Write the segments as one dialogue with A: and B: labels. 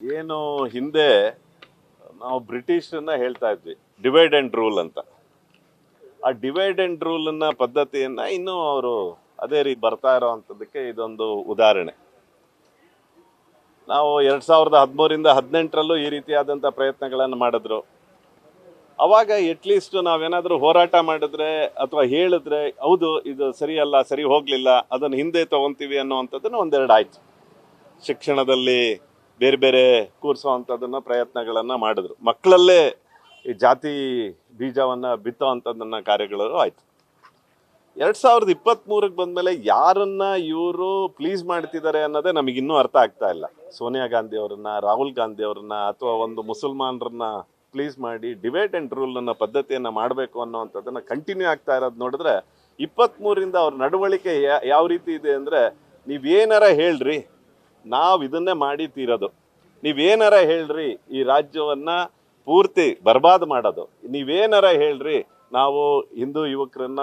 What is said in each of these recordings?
A: ಏನು ಹಿಂದೆ ನಾವು ಬ್ರಿಟಿಷರನ್ನ ಹೇಳ್ತಾ ಇದ್ವಿ ಡಿವೈಡ್ ಅಂಡ್ ರೂಲ್ ಅಂತ. ಆ ಡಿವೈಡ್ ಅಂಡ್ ರೂಲ್ ಪದ್ಧತಿಯನ್ನ ಇನ್ನೂ ಅವರು ಅದೇ ರೀತಿ ಬರ್ತಾ ಇರೋ ಅಂಥದ್ದಕ್ಕೆ ಇದೊಂದು ಉದಾಹರಣೆ. ನಾವು 2013ರಿಂದ 18ರಲ್ಲೂ ಈ ರೀತಿಯಾದಂಥ ಪ್ರಯತ್ನಗಳನ್ನು ಮಾಡಿದ್ರು. ಅವಾಗ ಎಟ್ಲೀಸ್ಟ್ ನಾವೇನಾದರೂ ಹೋರಾಟ ಮಾಡಿದ್ರೆ ಅಥವಾ ಹೇಳಿದ್ರೆ ಹೌದು ಇದು ಸರಿಯಲ್ಲ, ಸರಿ ಹೋಗ್ಲಿಲ್ಲ, ಅದನ್ನು ಹಿಂದೆ ತಗೊಂತೀವಿ ಅನ್ನೋವಂಥದ್ದನ್ನು ಒಂದೆರಡು ಆಯ್ತು. ಶಿಕ್ಷಣದಲ್ಲಿ ಬೇರೆ ಬೇರೆ ಕೂರಿಸುವಂಥದ್ದನ್ನ ಪ್ರಯತ್ನಗಳನ್ನು ಮಾಡಿದ್ರು. ಮಕ್ಕಳಲ್ಲೇ ಈ ಜಾತಿ ಬೀಜವನ್ನು ಬಿತ್ತೋ ಅಂಥದ್ದನ್ನ ಕಾರ್ಯಗಳು ಆಯ್ತು. 2023ಕ್ಕೆ ಬಂದಮೇಲೆ ಯಾರನ್ನ ಇವರು ಪ್ಲೀಸ್ ಮಾಡ್ತಿದ್ದಾರೆ ಅನ್ನೋದೇ ನಮಗಿನ್ನೂ ಅರ್ಥ ಆಗ್ತಾ ಇಲ್ಲ. ಸೋನಿಯಾ ಗಾಂಧಿ ಅವರನ್ನ, ರಾಹುಲ್ ಗಾಂಧಿ ಅವರನ್ನ, ಅಥವಾ ಒಂದು ಮುಸಲ್ಮಾನರನ್ನ ಪ್ಲೀಸ್ ಮಾಡಿ ಡಿವೈಡ್ ಅಂಡ್ ರೂಲ್ ಅನ್ನೋ ಪದ್ಧತಿಯನ್ನು ಮಾಡಬೇಕು ಅನ್ನೋವಂಥದ್ದನ್ನ ಕಂಟಿನ್ಯೂ ಆಗ್ತಾ ಇರೋದು ನೋಡಿದ್ರೆ 23ರಿಂದ ಅವ್ರ ನಡವಳಿಕೆ ಯಾವ ರೀತಿ ಇದೆ ಅಂದರೆ, ನೀವೇನಾರ ಹೇಳ್ರಿ ನಾವು ಇದನ್ನೇ ಮಾಡಿ ತೀರೋದು, ನೀವೇನಾರ ಹೇಳ್ರಿ ಈ ರಾಜ್ಯವನ್ನ ಪೂರ್ತಿ ಬರ್ಬಾದ್ ಮಾಡೋದು, ನೀವೇನಾರ ಹೇಳ್ರಿ ನಾವು ಹಿಂದೂ ಯುವಕರನ್ನ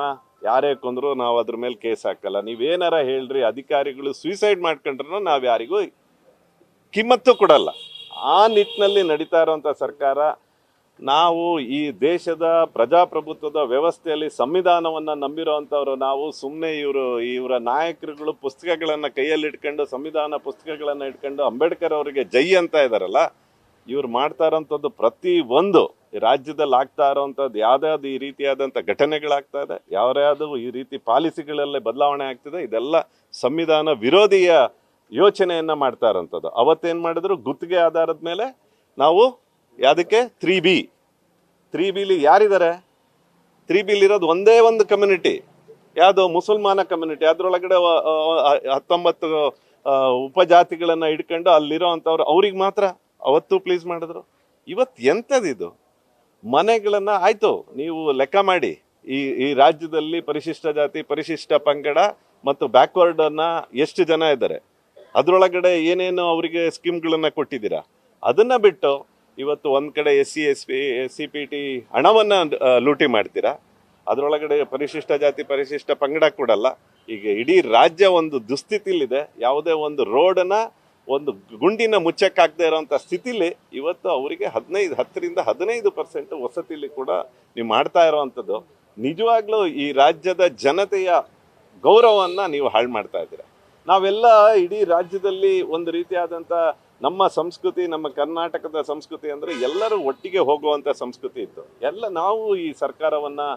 A: ಯಾರೇ ಕೊಂದ್ರು ನಾವು ಅದ್ರ ಮೇಲೆ ಕೇಸ್ ಹಾಕಲ್ಲ, ನೀವೇನಾರ ಹೇಳ್ರಿ ಅಧಿಕಾರಿಗಳು ಸೂಸೈಡ್ ಮಾಡ್ಕೊಂಡ್ರು ನಾವು ಯಾರಿಗೂ ಕಿಮ್ಮತ್ತು ಕೊಡಲ್ಲ. ಆ ನಿಟ್ಟಿನಲ್ಲಿ ನಡೀತಾ ಇರೋಂಥ ಸರ್ಕಾರ. ನಾವು ಈ ದೇಶದ ಪ್ರಜಾಪ್ರಭುತ್ವದ ವ್ಯವಸ್ಥೆಯಲ್ಲಿ ಸಂವಿಧಾನವನ್ನು ನಂಬಿರೋವಂಥವ್ರು. ನಾವು ಸುಮ್ಮನೆ ಇವರ ನಾಯಕರುಗಳು ಪುಸ್ತಕಗಳನ್ನು ಕೈಯಲ್ಲಿ ಇಟ್ಕೊಂಡು, ಸಂವಿಧಾನ ಪುಸ್ತಕಗಳನ್ನು ಇಟ್ಕೊಂಡು ಅಂಬೇಡ್ಕರ್ ಅವರಿಗೆ ಜೈ ಅಂತ ಇದ್ದಾರಲ್ಲ, ಇವ್ರು ಮಾಡ್ತಾ ಇರೋಂಥದ್ದು ಪ್ರತಿ ಒಂದು ರಾಜ್ಯದಲ್ಲಿ ಆಗ್ತಾ ಇರೋವಂಥದ್ದು ಯಾವ್ದಾದ್ರು ಈ ರೀತಿಯಾದಂಥ ಘಟನೆಗಳಾಗ್ತಾ ಇದೆ, ಯಾವ್ಯಾವುದು ಈ ರೀತಿ ಪಾಲಿಸಿಗಳಲ್ಲೇ ಬದಲಾವಣೆ ಆಗ್ತಿದೆ, ಇದೆಲ್ಲ ಸಂವಿಧಾನ ವಿರೋಧಿಯ ಯೋಚನೆಯನ್ನ ಮಾಡ್ತಾ ಇರೋಂಥದ್ದು. ಅವತ್ತೇನು ಮಾಡಿದ್ರು, ಗುತ್ತಿಗೆ ಆಧಾರದ ಮೇಲೆ ನಾವು ಯಾವುದಕ್ಕೆ 3B ಯಾರಿದ್ದಾರೆ? 3Bಲಿ ಇರೋದು ಒಂದೇ ಒಂದು ಕಮ್ಯುನಿಟಿ, ಯಾವುದು ಮುಸಲ್ಮಾನ ಕಮ್ಯುನಿಟಿ. ಅದರೊಳಗಡೆ 19 ಉಪಜಾತಿಗಳನ್ನು ಇಟ್ಕೊಂಡು ಅಲ್ಲಿರೋ ಅಂಥವ್ರು ಅವ್ರಿಗೆ ಮಾತ್ರ ಅವತ್ತು ಪ್ಲೀಸ್ ಮಾಡಿದ್ರು. ಇವತ್ತು ಎಂಥದಿದು? ಮನೆಗಳನ್ನ ಆಯ್ತು ನೀವು ಲೆಕ್ಕ ಮಾಡಿ, ಈ ರಾಜ್ಯದಲ್ಲಿ ಪರಿಶಿಷ್ಟ ಜಾತಿ, ಪರಿಶಿಷ್ಟ ಪಂಗಡ ಮತ್ತು ಬ್ಯಾಕ್ವರ್ಡ್ ಅನ್ನ ಎಷ್ಟು ಜನ ಇದ್ದಾರೆ, ಅದರೊಳಗಡೆ ಏನೇನು ಅವರಿಗೆ ಸ್ಕೀಮ್ಗಳನ್ನ ಕೊಟ್ಟಿದ್ದೀರಾ, ಅದನ್ನ ಬಿಟ್ಟು ಇವತ್ತು ಒಂದ್ ಕಡೆ SC SPT ಹಣವನ್ನ ಲೂಟಿ ಮಾಡ್ತೀರಾ, ಅದರೊಳಗಡೆ ಪರಿಶಿಷ್ಟ ಜಾತಿ ಪರಿಶಿಷ್ಟ ಪಂಗಡ ಕೊಡಲ್ಲ. ಈಗ ಇಡೀ ರಾಜ್ಯ ಒಂದು ದುಸ್ಥಿತಿಲಿದೆ. ಯಾವುದೇ ಒಂದು ರೋಡನ್ನ ಒಂದು ಗುಂಡಿನ ಮುಚ್ಚಕ್ಕಾಗದೆ ಇರೋಂಥ ಸ್ಥಿತಿಲಿ ಇವತ್ತು ಅವರಿಗೆ 10ರಿಂದ 15% ವಸತಿಲಿ ಕೂಡ ನೀವು ಮಾಡ್ತಾ ಇರೋವಂಥದ್ದು. ನಿಜವಾಗ್ಲೂ ಈ ರಾಜ್ಯದ ಜನತೆಯ ಗೌರವವನ್ನು ನೀವು ಹಾಳು ಮಾಡ್ತಾ ಇದ್ದೀರಾ. ನಾವೆಲ್ಲ ಇಡೀ ರಾಜ್ಯದಲ್ಲಿ ಒಂದು ರೀತಿಯಾದಂಥ ನಮ್ಮ ಸಂಸ್ಕೃತಿ, ನಮ್ಮ ಕರ್ನಾಟಕದ ಸಂಸ್ಕೃತಿ ಅಂದರೆ ಎಲ್ಲರೂ ಒಟ್ಟಿಗೆ ಹೋಗುವಂಥ ಸಂಸ್ಕೃತಿ ಇತ್ತು. ನಾವು ಈ ಸರ್ಕಾರವನ್ನು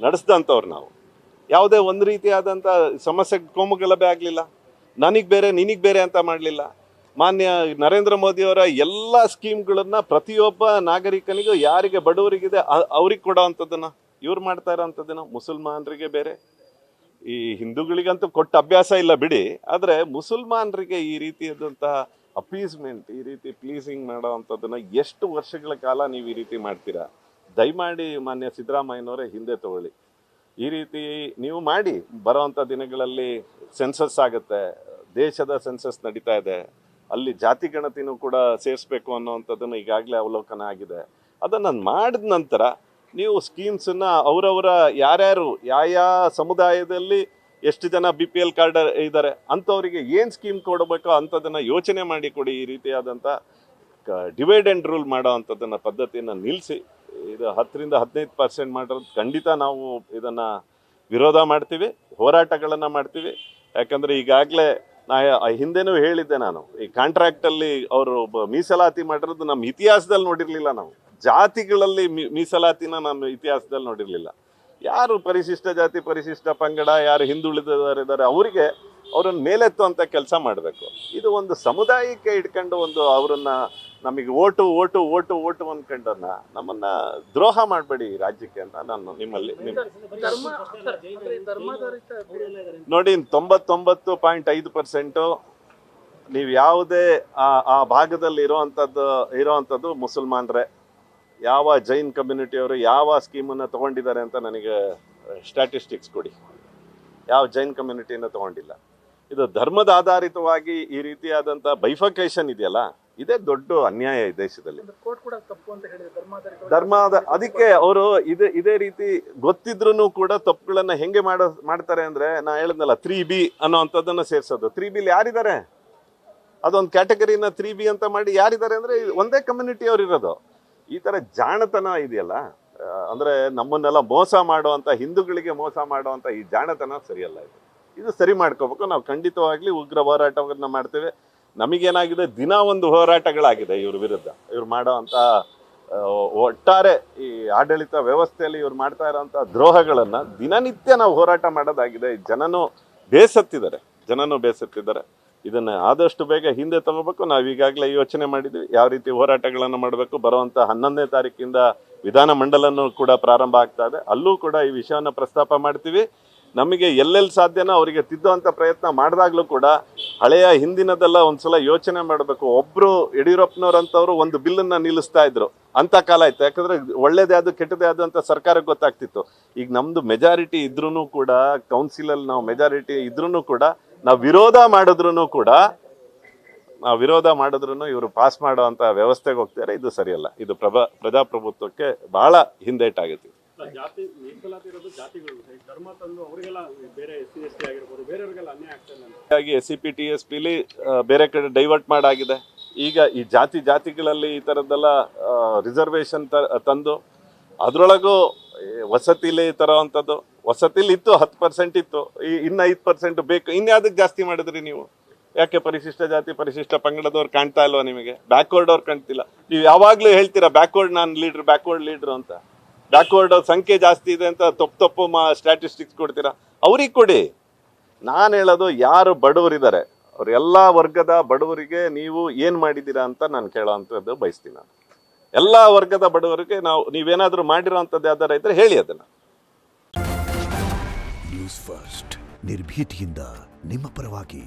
A: ನಡೆಸಿದಂಥವ್ರು. ನಾವು ಯಾವುದೇ ಒಂದು ರೀತಿಯಾದಂಥ ಸಮಸ್ಯೆ ಕೋಮುಗಲಭೆ ಆಗಲಿಲ್ಲ, ನನಗೆ ಬೇರೆ ನಿನಗೆ ಬೇರೆ ಅಂತ ಮಾಡಲಿಲ್ಲ. ಮಾನ್ಯ ನರೇಂದ್ರ ಮೋದಿಯವರ ಎಲ್ಲ ಸ್ಕೀಮ್ಗಳನ್ನ ಪ್ರತಿಯೊಬ್ಬ ನಾಗರಿಕನಿಗೂ ಯಾರಿಗೆ ಬಡವರಿಗಿದೆ ಅವ್ರಿಗೆ ಕೊಡೋ ಅಂಥದ್ದನ್ನು ಇವ್ರು ಮಾಡ್ತಾ ಇರೋವಂಥದ್ದನ್ನು. ಮುಸಲ್ಮಾನರಿಗೆ ಬೇರೆ, ಈ ಹಿಂದೂಗಳಿಗಂತೂ ಕೊಟ್ಟ ಅಭ್ಯಾಸ ಇಲ್ಲ ಬಿಡಿ, ಆದರೆ ಮುಸಲ್ಮಾನರಿಗೆ ಈ ರೀತಿಯಾದಂತಹ ಅಪೀಸ್ಮೆಂಟ್, ಈ ರೀತಿ ಪ್ಲೀಸಿಂಗ್ ಮಾಡೋ ಅಂಥದ್ದನ್ನು ಎಷ್ಟು ವರ್ಷಗಳ ಕಾಲ ನೀವು ಈ ರೀತಿ ಮಾಡ್ತೀರಾ? ದಯಮಾಡಿ ಮಾನ್ಯ ಸಿದ್ದರಾಮಯ್ಯನವರೇ ಹಿಂದೆ ತಗೊಳ್ಳಿ. ಈ ರೀತಿ ನೀವು ಮಾಡಿ, ಬರೋವಂಥ ದಿನಗಳಲ್ಲಿ ಸೆನ್ಸಸ್ ಆಗುತ್ತೆ, ದೇಶದ ಸೆನ್ಸಸ್ ನಡೀತಾ ಇದೆ, ಅಲ್ಲಿ ಜಾತಿ ಗಣತಿನೂ ಕೂಡ ಸೇರಿಸ್ಬೇಕು ಅನ್ನೋವಂಥದ್ದನ್ನು ಈಗಾಗಲೇ ಅವಲೋಕನ ಆಗಿದೆ. ಅದನ್ನು ಮಾಡಿದ ನಂತರ ನೀವು ಸ್ಕೀಮ್ಸನ್ನ ಅವರವರ ಯಾರ್ಯಾರು ಯಾವ ಸಮುದಾಯದಲ್ಲಿ ಎಷ್ಟು ಜನ BPL ಕಾರ್ಡ್ ಇದ್ದಾರೆ ಅಂಥವರಿಗೆ ಏನು ಸ್ಕೀಮ್ ಕೊಡಬೇಕೋ ಅಂಥದ್ದನ್ನು ಯೋಚನೆ ಮಾಡಿ ಕೊಡಿ. ಈ ರೀತಿಯಾದಂಥ ಡಿವೈಡ್ ಆ್ಯಂಡ್ ರೂಲ್ ಮಾಡೋ ಅಂಥದ್ದನ್ನು ಪದ್ಧತಿಯನ್ನು ನಿಲ್ಲಿಸಿ. ಇದು 10ರಿಂದ 15% ಮಾಡೋದು ಖಂಡಿತ ನಾವು ಇದನ್ನು ವಿರೋಧ ಮಾಡ್ತೀವಿ, ಹೋರಾಟಗಳನ್ನು ಮಾಡ್ತೀವಿ. ಯಾಕಂದರೆ ಈಗಾಗಲೇ ಹಿಂದೆನೂ ಹೇಳಿದ್ದೆ ನಾನು, ಈ ಕಾಂಟ್ರಾಕ್ಟಲ್ಲಿ ಅವರು ಮೀಸಲಾತಿ ಮಾಡಿರೋದು ನಮ್ಮ ಇತಿಹಾಸದಲ್ಲಿ ನೋಡಿರಲಿಲ್ಲ. ನಾವು ಜಾತಿಗಳಲ್ಲಿ ಮೀಸಲಾತಿನ ನಮ್ಮ ಇತಿಹಾಸದಲ್ಲಿ ನೋಡಿರಲಿಲ್ಲ. ಯಾರು ಪರಿಶಿಷ್ಟ ಜಾತಿ ಪರಿಶಿಷ್ಟ ಪಂಗಡ, ಯಾರು ಹಿಂದುಳಿದವರಿದ್ದಾರೆ ಅವರಿಗೆ ಅವ್ರನ್ನ ಮೇಲೆತ್ತುವಂಥ ಕೆಲಸ ಮಾಡಬೇಕು. ಇದು ಒಂದು ಸಮುದಾಯಕ್ಕೆ ಇಟ್ಕೊಂಡು ಒಂದು ಅವರನ್ನ ನಮಗೆ ಓಟು ಅಂದ್ಕೊಂಡನ್ನ ನಮ್ಮನ್ನ ದ್ರೋಹ ಮಾಡಬೇಡಿ ರಾಜ್ಯಕ್ಕೆ ಅಂತ ನಾನು ನಿಮ್ಮಲ್ಲಿ ನೋಡಿ. 99.5% ನೀವು ಯಾವುದೇ ಆ ಭಾಗದಲ್ಲಿ ಇರೋವಂಥದ್ದು ಮುಸಲ್ಮಾನರೇ. ಯಾವ ಜೈನ್ ಕಮ್ಯುನಿಟಿಯವರು ಯಾವ ಸ್ಕೀಮನ್ನು ತೊಗೊಂಡಿದ್ದಾರೆ ಅಂತ ನನಗೆ ಸ್ಟ್ಯಾಟಿಸ್ಟಿಕ್ಸ್ ಕೊಡಿ. ಯಾವ ಜೈನ್ ಕಮ್ಯುನಿಟಿಯನ್ನು ತೊಗೊಂಡಿಲ್ಲ. ಇದು ಧರ್ಮದ ಆಧಾರಿತವಾಗಿ ಈ ರೀತಿಯಾದಂಥ ಬೈಫಕೇಶನ್ ಇದೆಯಲ್ಲ, ಇದೇ ದೊಡ್ಡ ಅನ್ಯಾಯ ಈ ದೇಶದಲ್ಲಿ. ಅದಕ್ಕೆ ಅವರು ಇದೇ ರೀತಿ ಗೊತ್ತಿದ್ರು ಕೂಡ ತಪ್ಪುಗಳನ್ನ ಹೆಂಗೆ ಮಾಡ್ತಾರೆ ಅಂದ್ರೆ, ನಾ ಹೇಳಿದ್ನಲ್ಲ 3B ಅನ್ನೋ ಅಂಥದ್ದನ್ನು ಸೇರಿಸೋದು. 3Bಲಿ ಯಾರಿದ್ದಾರೆ? ಅದೊಂದು ಕ್ಯಾಟಗರಿನ 3B ಅಂತ ಮಾಡಿ ಯಾರಿದ್ದಾರೆ ಅಂದರೆ ಒಂದೇ ಕಮ್ಯುನಿಟಿ ಅವ್ರು ಇರೋದು. ಈ ಥರ ಜಾಣತನ ಇದೆಯಲ್ಲ, ಅಂದರೆ ನಮ್ಮನ್ನೆಲ್ಲ ಮೋಸ ಮಾಡುವಂಥ, ಹಿಂದೂಗಳಿಗೆ ಮೋಸ ಮಾಡುವಂಥ ಈ ಜಾಣತನ ಸರಿಯಲ್ಲ. ಇದು ಸರಿ ಮಾಡ್ಕೋಬೇಕು. ನಾವು ಖಂಡಿತವಾಗ್ಲಿ ಉಗ್ರ ಹೋರಾಟವನ್ನು ಮಾಡ್ತೇವೆ. ನಮಗೇನಾಗಿದೆ, ದಿನ ಒಂದು ಹೋರಾಟಗಳಾಗಿದೆ ಇವ್ರ ವಿರುದ್ಧ. ಇವ್ರು ಮಾಡೋ ಅಂಥ ಒಟ್ಟಾರೆ ಈ ಆಡಳಿತ ವ್ಯವಸ್ಥೆಯಲ್ಲಿ ಇವ್ರು ಮಾಡ್ತಾ ಇರೋಂಥ ದ್ರೋಹಗಳನ್ನು ದಿನನಿತ್ಯ ನಾವು ಹೋರಾಟ ಮಾಡೋದಾಗಿದೆ. ಜನನೂ ಬೇಸತ್ತಿದ್ದಾರೆ. ಇದನ್ನು ಆದಷ್ಟು ಬೇಗ ಹಿಂದೆ ತಗೋಬೇಕು. ನಾವು ಈಗಾಗಲೇ ಯೋಚನೆ ಮಾಡಿದ್ವಿ ಯಾವ ರೀತಿ ಹೋರಾಟಗಳನ್ನು ಮಾಡಬೇಕು. ಬರುವಂಥ 11ನೇ ತಾರೀಕಿಂದ ವಿಧಾನಮಂಡಲನೂ ಕೂಡ ಪ್ರಾರಂಭ ಆಗ್ತಾ ಇದೆ. ಅಲ್ಲೂ ಕೂಡ ಈ ವಿಷಯವನ್ನು ಪ್ರಸ್ತಾಪ ಮಾಡ್ತೀವಿ. ನಮಗೆ ಎಲ್ಲೆಲ್ಲಿ ಸಾಧ್ಯನೋ ಅವರಿಗೆ ತಿದ್ದುವಂಥ ಪ್ರಯತ್ನ ಮಾಡಿದಾಗಲೂ ಕೂಡ ಹಳೆಯ ಹಿಂದಿನದೆಲ್ಲ ಒಂದ್ಸಲ ಯೋಚನೆ ಮಾಡಬೇಕು. ಒಬ್ಬರು ಯಡಿಯೂರಪ್ಪನವ್ರಂಥವ್ರು ಒಂದು ಬಿಲ್ಲನ್ನು ನಿಲ್ಲಿಸ್ತಾ ಇದ್ರು ಅಂತ ಕಾಲ ಇತ್ತು. ಯಾಕಂದರೆ ಒಳ್ಳೇದೇ ಅದು ಕೆಟ್ಟದೇ ಅದು ಅಂತ ಸರ್ಕಾರಕ್ಕೆ ಗೊತ್ತಾಗ್ತಿತ್ತು. ಈಗ ನಮ್ಮದು ಮೆಜಾರಿಟಿ ಇದ್ರೂ ಕೂಡ, ಕೌನ್ಸಿಲಲ್ಲಿ ನಾವು ಮೆಜಾರಿಟಿ ಇದ್ರೂ ಕೂಡ, ನಾವು ವಿರೋಧ ಮಾಡಿದ್ರು ಇವರು ಪಾಸ್ ಮಾಡುವಂಥ ವ್ಯವಸ್ಥೆಗೆ ಹೋಗ್ತಾರೆ. ಇದು ಸರಿಯಲ್ಲ. ಇದು ಪ್ರಜಾಪ್ರಭುತ್ವಕ್ಕೆ ಬಹಳ ಹಿಂದೇಟಾಗುತ್ತೆ.
B: ಜಾತಿ ಮೀಸಲಾತಿ ಇರೋದು ಜಾತಿಗಳು ಧರ್ಮ ತಂದು ಅವರಿಗೆಲ್ಲ ಬೇರೆ SC/ST ಆಗಿರ್ಬೋದು ಬೇರೆಯವರಿಗೆಲ್ಲ ಅನ್ಯಾಯ ಆಗ್ತದೆ.
A: ಹಾಗಾಗಿ SCP TSPಲಿ ಬೇರೆ ಕಡೆ ಡೈವರ್ಟ್ ಮಾಡಾಗಿದೆ. ಈಗ ಈ ಜಾತಿಗಳಲ್ಲಿ ಈ ಥರದ್ದೆಲ್ಲ ರಿಸರ್ವೇಷನ್ ತಂದು ಅದರೊಳಗೂ ವಸತಿಲಿ ತರೋವಂಥದ್ದು. ವಸತಿಲಿ ಇತ್ತು 10% ಇತ್ತು, ಇನ್ನು 5% ಬೇಕು. ಇನ್ಯಾವುದಕ್ಕೆ ಜಾಸ್ತಿ ಮಾಡಿದ್ರಿ ನೀವು? ಯಾಕೆ ಪರಿಶಿಷ್ಟ ಜಾತಿ ಪರಿಶಿಷ್ಟ ಪಂಗಡದವ್ರು ಕಾಣ್ತಾ ಇಲ್ವಾ ನಿಮಗೆ? ಬ್ಯಾಕ್ವರ್ಡ್ ಅವ್ರು ಕಾಣ್ತಿಲ್ಲ. ನೀವು ಯಾವಾಗಲೂ ಹೇಳ್ತೀರಾ ಬ್ಯಾಕ್ವರ್ಡ್ ಲೀಡ್ರು ಅಂತ. ಬ್ಯಾಕ್ವರ್ಡ್ ಸಂಖ್ಯೆ ಜಾಸ್ತಿ ಇದೆ ಅಂತ ತಪ್ಪು ಸ್ಟ್ಯಾಟಿಸ್ಟಿಕ್ಸ್ ಕೊಡ್ತೀರಾ. ಅವ್ರಿಗೆ ಕೊಡಿ. ನಾನು ಹೇಳೋದು, ಯಾರು ಬಡವರಿದ್ದಾರೆ ಅವ್ರು ಎಲ್ಲ ವರ್ಗದ ಬಡವರಿಗೆ ನೀವು ಏನು ಮಾಡಿದ್ದೀರಾ ಅಂತ ನಾನು ಕೇಳೋವಂಥದ್ದು ಬಯಸ್ತೀನಿ. ನಾನು ಎಲ್ಲ ವರ್ಗದ ಬಡವರಿಗೆ ನೀವೇನಾದರೂ ಮಾಡಿರೋ ಅಂಥದ್ದು ಯಾವ್ದಾರ ಇದ್ರೆ ಹೇಳಿ ಅದನ್ನು.
C: ನ್ಯೂಸ್ ಫಸ್ಟ್ ನಿರ್ಭೀತಿಯಿಂದ ನಿಮ್ಮ ಪರವಾಗಿ.